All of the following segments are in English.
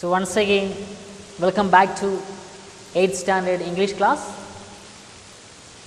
So, once again welcome back to 8th standard English class.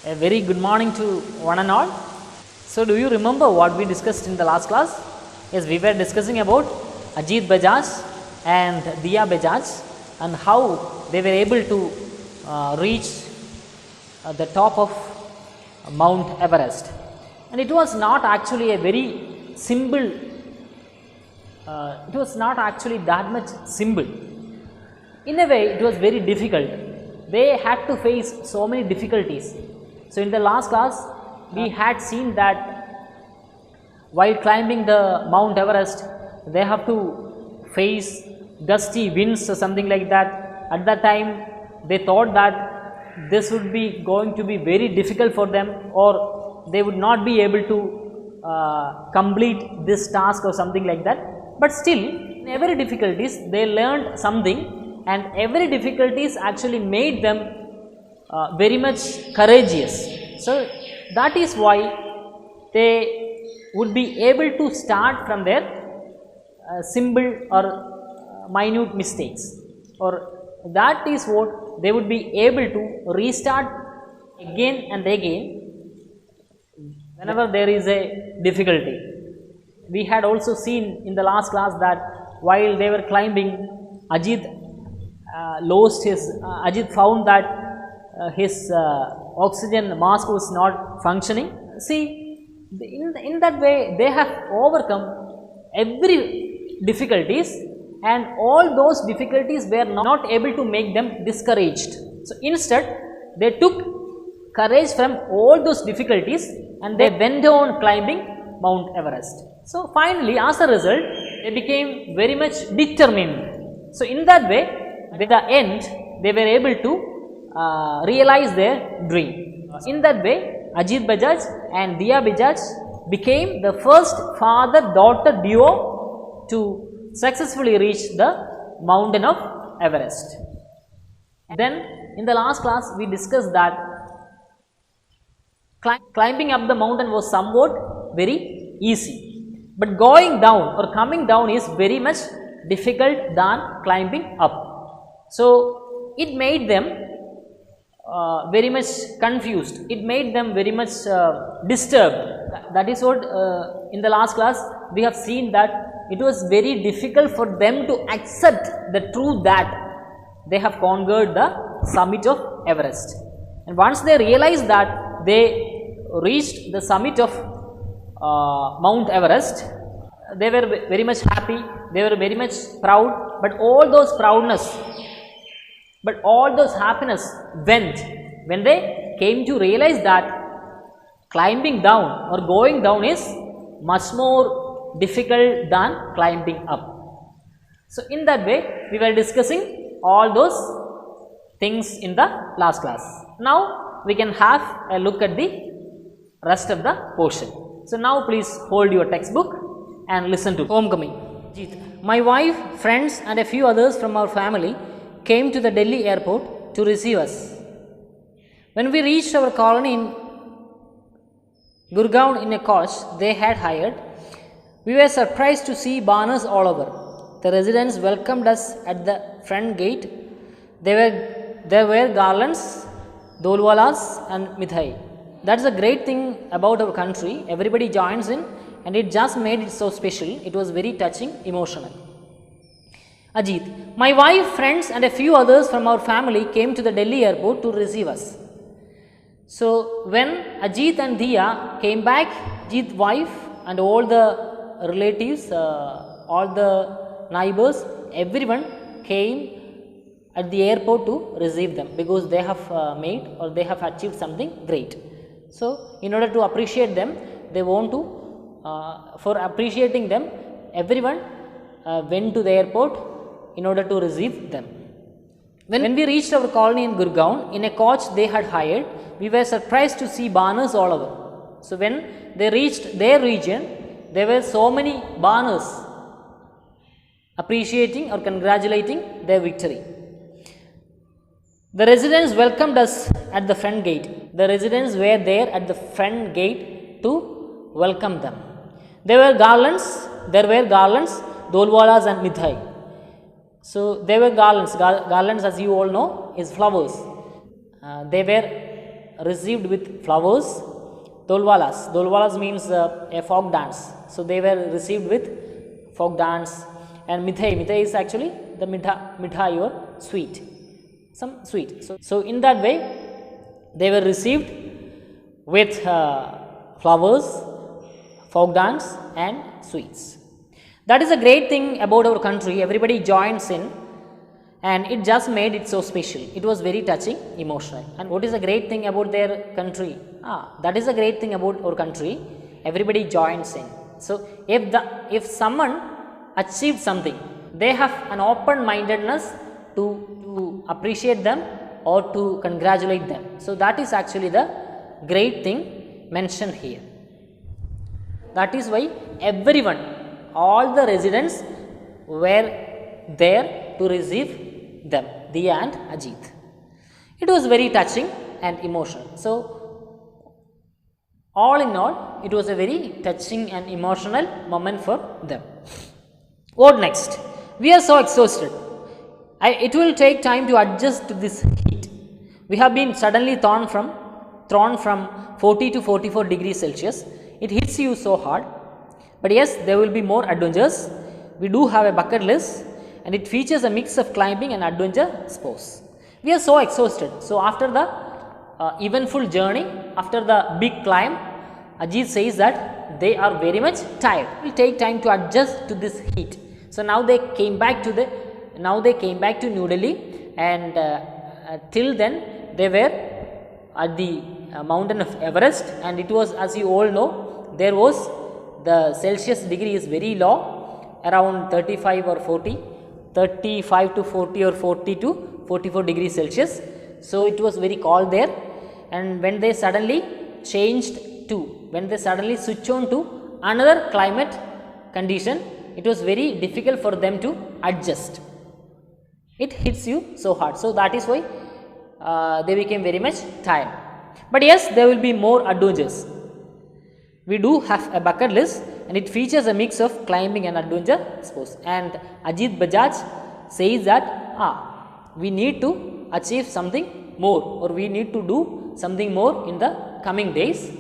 A very good morning to one and all. So, do you remember what we discussed in the last class? Yes, we were discussing about Ajit Bajaj and Diya Bajaj and how they were able to reach the top of Mount Everest. And it was not actually a very simple, it was not actually that much simple. In a way, it was very difficult. They had to face so many difficulties. So, in the last class, we had seen that while climbing the Mount Everest, they have to face gusty winds or something like that. At that time, they thought that this would be going to be very difficult for them, or they would not be able to complete this task or something like that. But still, in every difficulties, they learned something, and every difficulties actually made them very much courageous. So, that is why they would be able to start from their simple or minute mistakes, or that is what they would be able to restart again and again whenever there is a difficulty. We had also seen in the last class that while they were climbing, Ajit found that his oxygen mask was not functioning. See, in that way they have overcome every difficulties, and all those difficulties were not able to make them discouraged. So, instead they took courage from all those difficulties and they went on climbing Mount Everest. So, finally, as a result, they became very much determined. So, in that way, at the end, they were able to realize their dream. In that way, Ajit Bajaj and Diya Bajaj became the first father-daughter duo to successfully reach the mountain of Everest. Then, in the last class, we discussed that climbing up the mountain was somewhat very easy. But going down or coming down is very much difficult than climbing up. So, it made them very much confused, it made them very much disturbed. That is what in the last class we have seen, that it was very difficult for them to accept the truth that they have conquered the summit of Everest. And once they realized that they reached the summit of Mount Everest, they were very much happy, they were very much proud, but all those proudness, but all those happiness went when they came to realize that climbing down or going down is much more difficult than climbing up. So, in that way we were discussing all those things in the last class. Now, we can have a look at the rest of the portion. So, now please hold your textbook and listen to Homecoming. My wife, friends and a few others from our family came to the Delhi airport to receive us. When we reached our colony in Gurgaon in a coach they had hired, we were surprised to see banners all over. The residents welcomed us at the front gate. There were garlands, dolwalas and mithai. That is a great thing about our country. Everybody joins in, and it just made it so special. It was very touching, emotional. Ajit, my wife, friends and a few others from our family came to the Delhi airport to receive us. So, when Ajit and Diya came back, Ajit's wife and all the relatives, all the neighbors, everyone came at the airport to receive them, because they have made or they have achieved something great. So, in order to appreciate them, they want to, for appreciating them, everyone went to the airport in order to receive them. When we reached our colony in Gurgaon, in a coach they had hired, we were surprised to see banners all over. So, when they reached their region, there were so many banners appreciating or congratulating their victory. The residents welcomed us at the front gate. The residents were there at the front gate to welcome them. There were garlands, dolwalas and mithai. So they were garlands. Garlands, as you all know, is flowers. They were received with flowers. Dolwalas. Dolwalas means a folk dance. So they were received with folk dance. And mithai. Mithai is actually the mitha your sweet. Some sweet. So in that way, they were received with flowers, folk dance and sweets. That is a great thing about our country. Everybody joins in, and it just made it so special. It was very touching, emotional. And what is a great thing about their country? That is a great thing about our country. Everybody joins in. So if someone achieved something, they have an open mindedness to appreciate them or to congratulate them. So that is actually the great thing mentioned here. That is why everyone, all the residents were there to receive them, Diya and Ajit. It was very touching and emotional. So all in all, it was a very touching and emotional moment for them. What next? We are so exhausted. It will take time to adjust to this heat. We have been suddenly thrown from 40 to 44 degrees Celsius. It hits you so hard. But yes, there will be more adventures. We do have a bucket list, and it features a mix of climbing and adventure sports. We are so exhausted. So after the eventful journey, after the big climb, Ajit says that they are very much tired. It will take time to adjust to this heat. So now they came back to New Delhi, and till then they were at the mountain of Everest, and it was, as you all know, there was the Celsius degree is very low, around 35 or 40, 35 to 40 or 40 to 44 degrees Celsius. So it was very cold there, and when they suddenly switch on to another climate condition, it was very difficult for them to adjust. It hits you so hard. So that is why they became very much tired. But yes, there will be more adventures. We do have a bucket list, and it features a mix of climbing and adventure sports. And Ajit Bajaj says that we need to achieve something more, or we need to do something more in the coming days.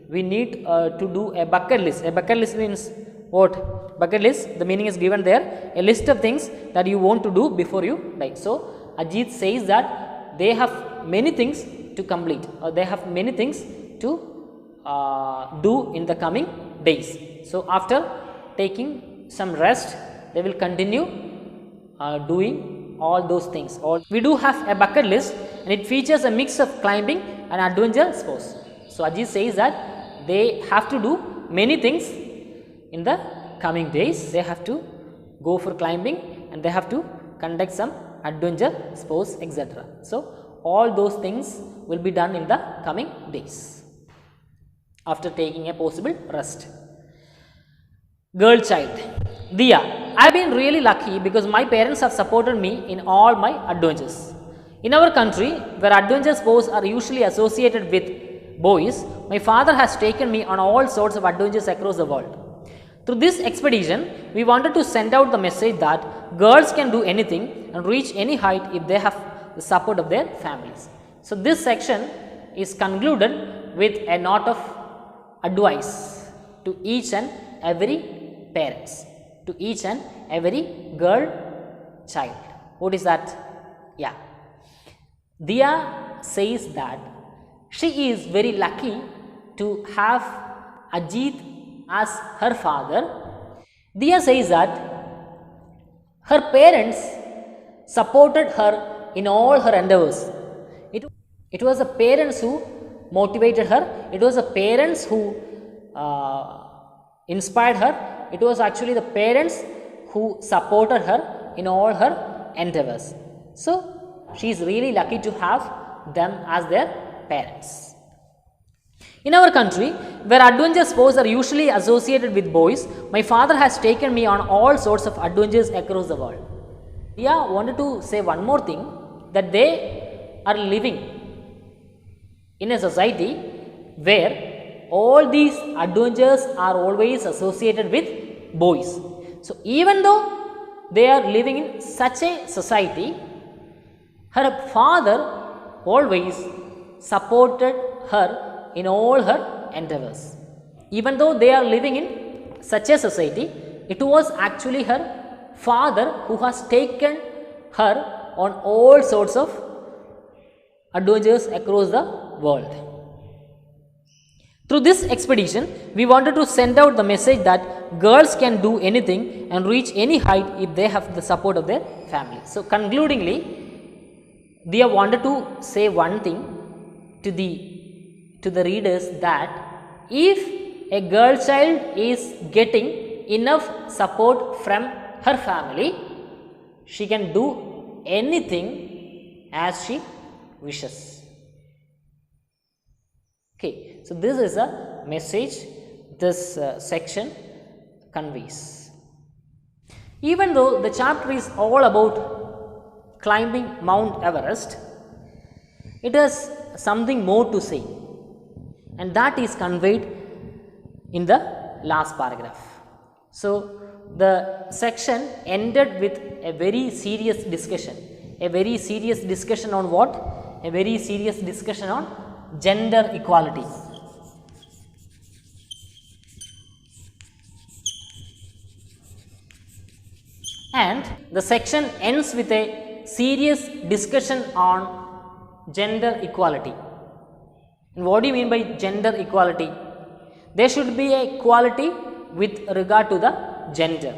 We need to do a bucket list. A bucket list means what? Bucket list, the meaning is given there, a list of things that you want to do before you die. So Ajit says that they have many things to complete, or they have many things to do in the coming days. So after taking some rest, they will continue doing all those things. We do have a bucket list, and it features a mix of climbing and adventure sports. So Ajit says that they have to do many things in the coming days. They have to go for climbing, and they have to conduct some adventure sports, etc. So all those things will be done in the coming days after taking a possible rest. Girl child, Diya, I have been really lucky because my parents have supported me in all my adventures. In our country, where adventure sports are usually associated with boys, my father has taken me on all sorts of adventures across the world. Through this expedition, we wanted to send out the message that girls can do anything and reach any height if they have the support of their families. So this section is concluded with a note of advice to each and every parents, to each and every girl child. What is that? Yeah. Diya says that she is very lucky to have Ajit as her father. Diya says that her parents supported her in all her endeavors. It was the parents who motivated her. It was the parents who inspired her. It was actually the parents who supported her in all her endeavors. So she is really lucky to have them as their parents. In our country, where adventure sports are usually associated with boys, my father has taken me on all sorts of adventures across the world. Diya wanted to say one more thing, that they are living in a society where all these adventures are always associated with boys. So even though they are living in such a society, her father always supported her in all her endeavors. Even though they are living in such a society, it was actually her father who has taken her on all sorts of adventures across the world. Through this expedition, we wanted to send out the message that girls can do anything and reach any height if they have the support of their family. So, concludingly, Dia wanted to say one thing to the readers, that if a girl child is getting enough support from her family, she can do anything as she wishes. Okay, so this is a message this section conveys. Even though the chapter is all about climbing Mount Everest, it has something more to say, and that is conveyed in the last paragraph. So, the section ended with a very serious discussion. A very serious discussion on what? A very serious discussion on gender equality. And the section ends with a serious discussion on gender equality. And what do you mean by gender equality? There should be a equality with regard to the gender.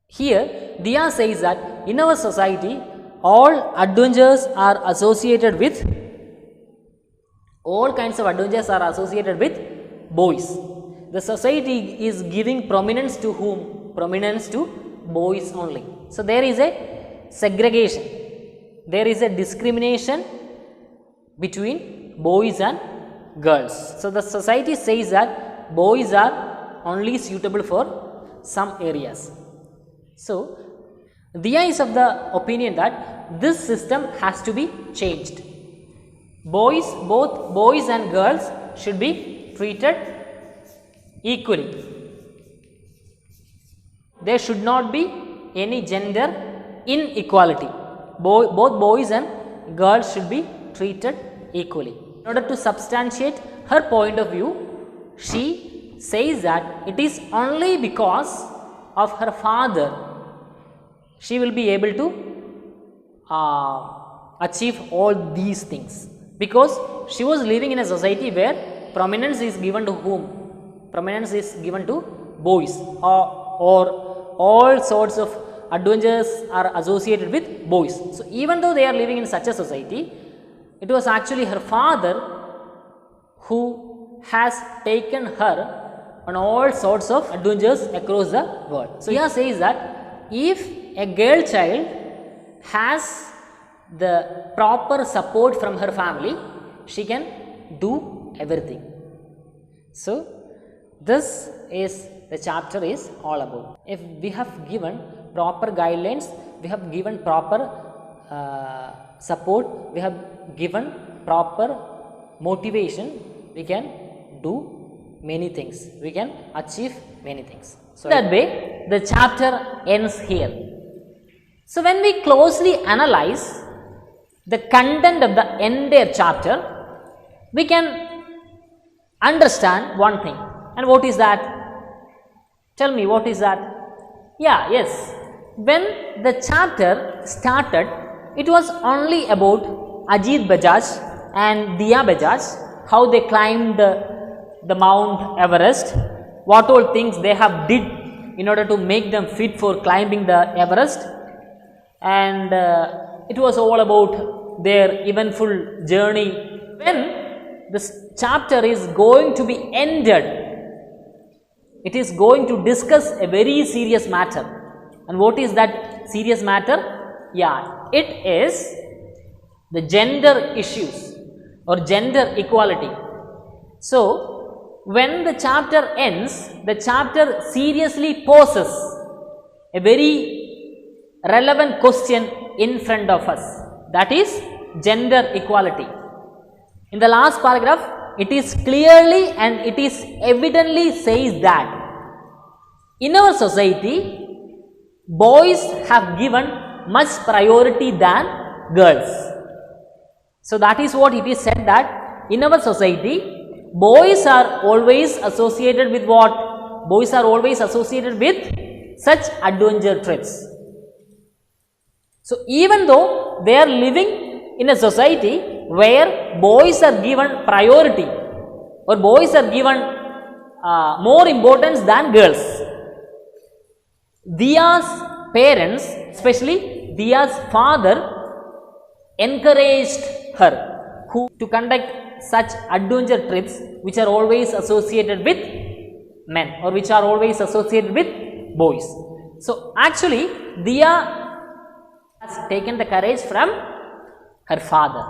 Here, Dia says that in our society, all adventures are associated with, all kinds of adventures are associated with boys. The society is giving prominence to whom? Prominence to boys only. So, there is a segregation, there is a discrimination between boys and girls. So, the society says that boys are only suitable for some areas. So, Dia is of the opinion that this system has to be changed. Boys, both boys and girls should be treated equally. There should not be any gender inequality. Both boys and girls should be treated equally. In order to substantiate her point of view, she says that it is only because of her father she will be able to achieve all these things, because she was living in a society where prominence is given to whom? Prominence is given to boys, or all sorts of adventures are associated with boys. So, even though they are living in such a society, it was actually her father who has taken her on all sorts of adventures across the world. So, Dia says that if a girl child has the proper support from her family, she can do everything. So, this is the chapter is all about. If we have given proper guidelines, we have given proper support, we have given proper motivation, we can do many things, we can achieve many things. So, that way the chapter ends here. So, when we closely analyze the content of the entire chapter, we can understand one thing. And what is that? Tell me, what is that? Yeah, yes. When the chapter started, it was only about Ajit Bajaj and Dia Bajaj, how they climbed the Mount Everest, what all things they have did in order to make them fit for climbing the Everest, and it was all about their eventful journey. When this chapter is going to be ended, it is going to discuss a very serious matter. And what is that serious matter? Yeah, it is the gender issues or gender equality. So, when the chapter ends, the chapter seriously poses a very relevant question in front of us, that is gender equality. In the last paragraph, it is clearly and it is evidently says that in our society, boys have given much priority than girls. So that is what it is said, that in our society boys are always associated with what? Boys are always associated with such adventure trips. So even though they are living in a society where boys are given priority or boys are given more importance than girls, Diya's parents, especially Diya's father, encouraged her to conduct such adventure trips which are always associated with men or which are always associated with boys. So actually Diya has taken the courage from her father.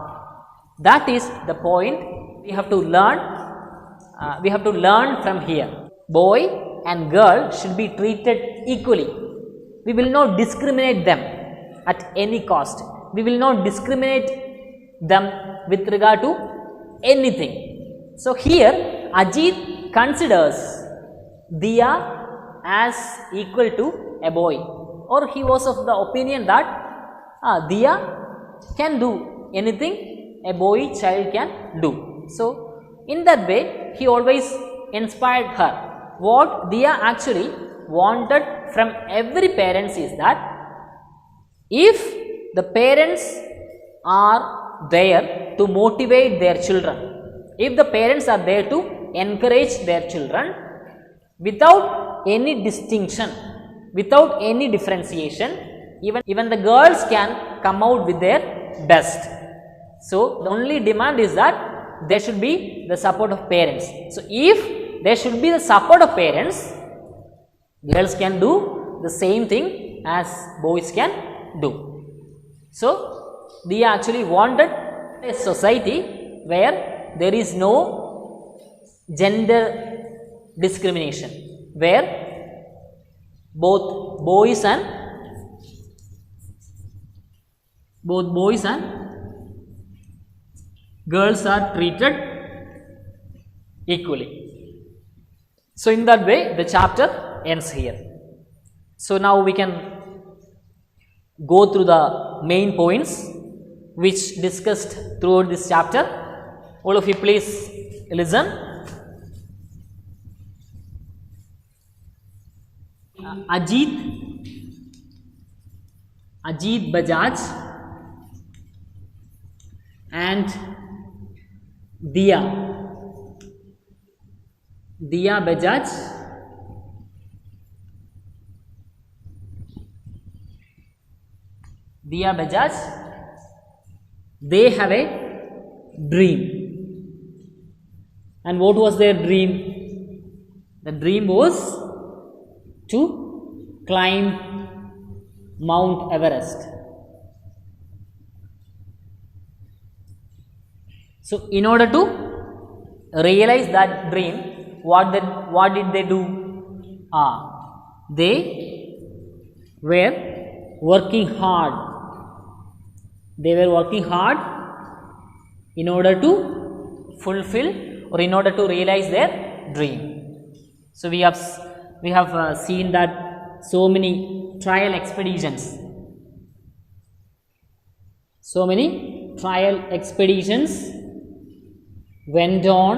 That is the point we have to learn. We have to learn from here. Boy and girl should be treated equally. We will not discriminate them at any cost. We will not discriminate them with regard to anything. So here Ajit considers Diya as equal to a boy, or he was of the opinion that Diya can do anything a boy child can do. So in that way he always inspired her. What Diya actually wanted from every parents is that if the parents are there to motivate their children, if the parents are there to encourage their children without any distinction, without any differentiation, even the girls can come out with their best. So the only demand is that there should be the support of parents. So if there should be the support of parents, girls can do the same thing as boys can do. So Diya actually wanted a society where there is no gender discrimination, where both boys and girls are treated equally. So in that way the chapter ends here. So now we can go through the main points which discussed throughout this chapter. All of you please listen. Ajit Bajaj and Diya Bajaj they have a dream. And what was their dream? The dream was to climb Mount Everest. So in order to realize that dream, what did they do? They were working hard. They were working hard in order to fulfill or in order to realize their dream. So we have seen that so many trial expeditions went on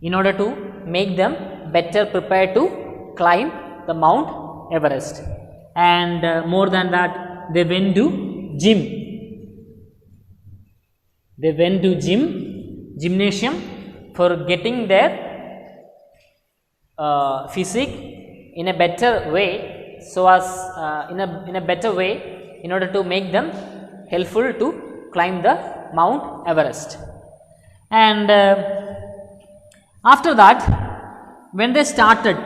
in order to make them better prepared to climb the Mount Everest. And more than that, they went to gym. They went to gymnasium for getting their physique in a better way, so as in a better way in order to make them helpful to climb the Mount Everest. And after that, when they started,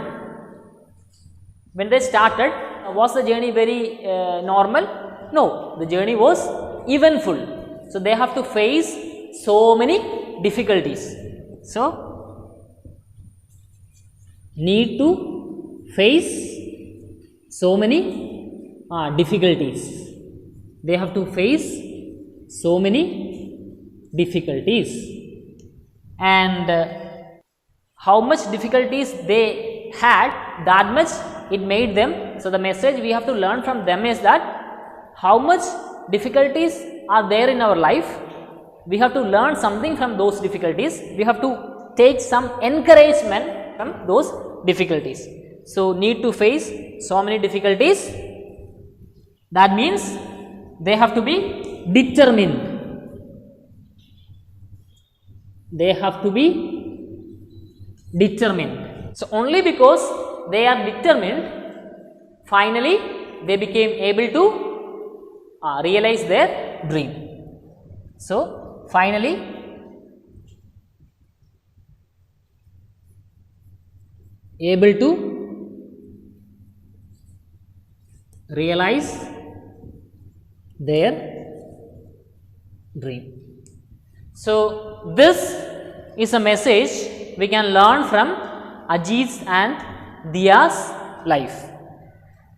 was the journey very normal? No, the journey was eventful. So they have to face so many difficulties. So need to face so many difficulties. They have to face so many difficulties. And how much difficulties they had, that much it made them So, the message we have to learn from them is that how much difficulties are there in our life, we have to learn something from those difficulties, we have to take some encouragement from those difficulties. So, need to face so many difficulties, that means they have to be determined. They have to be determined. So, only because they are determined, finally they became able to realize their dream. So, finally able to realize their dream. So, this is a message we can learn from Ajit's and Diya's life.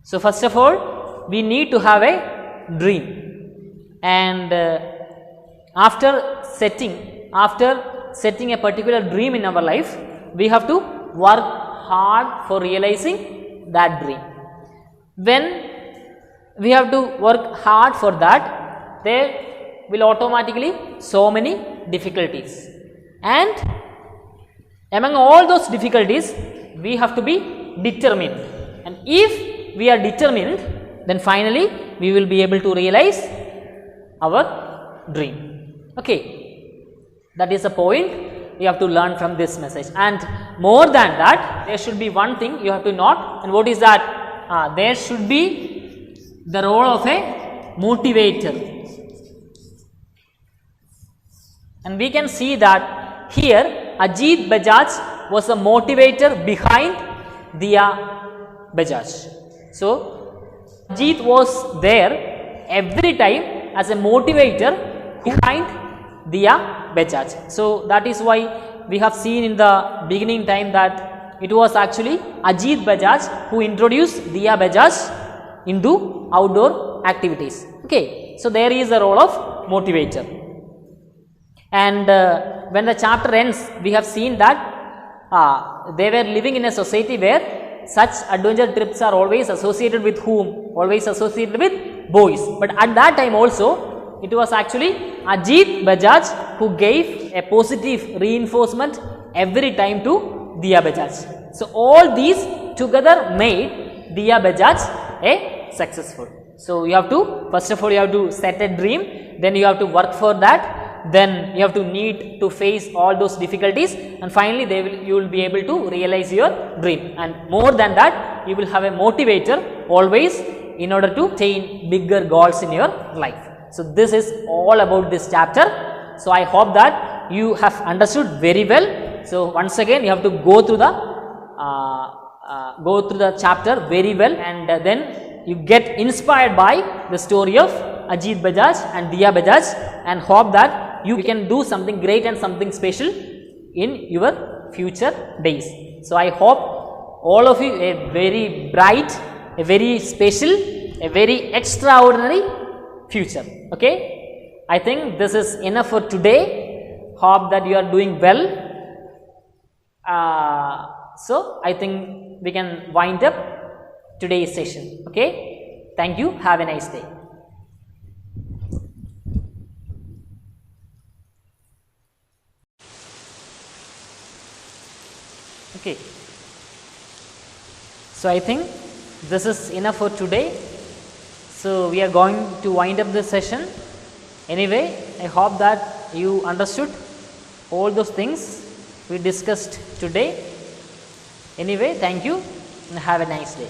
So, first of all, we need to have a dream, and after setting a particular dream in our life, we have to work hard for realizing that dream. When we have to work hard for that, there will automatically so many difficulties, and among all those difficulties we have to be determined, and if we are determined, then finally we will be able to realize our dream. Okay, that is the point we have to learn from this message. And more than that, there should be one thing you have to note, and what is that? There should be the role of a motivator, and we can see that here Ajit Bajaj was the motivator behind Diya Bajaj. So, Ajit was there every time as a motivator behind Diya Bajaj. So, that is why we have seen in the beginning time that it was actually Ajit Bajaj who introduced Diya Bajaj into outdoor activities. Okay. So, there is a role of motivator, and when the chapter ends, we have seen that they were living in a society where such adventure trips are always associated with whom? Always associated with boys. But at that time also, it was actually Ajit Bajaj who gave a positive reinforcement every time to Diya Bajaj. So, all these together made Diya Bajaj a successful. So, you have to, first of all, you have to set a dream, then you have to work for that, then you have to need to face all those difficulties, and finally you will be able to realize your dream. And more than that, you will have a motivator always in order to attain bigger goals in your life. So, this is all about this chapter. So, I hope that you have understood very well. So, once again you have to go through the chapter very well, and then you get inspired by the story of Ajit Bajaj and Diya Bajaj, and hope that you can do something great and something special in your future days. So, I hope all of you a very bright, a very special, a very extraordinary future. Okay, I think this is enough for today. Hope that you are doing well. So, I think we can wind up today's session. Okay, thank you. Have a nice day. Okay. So, I think this is enough for today. So, we are going to wind up this session. Anyway, I hope that you understood all those things we discussed today. Anyway, thank you and have a nice day.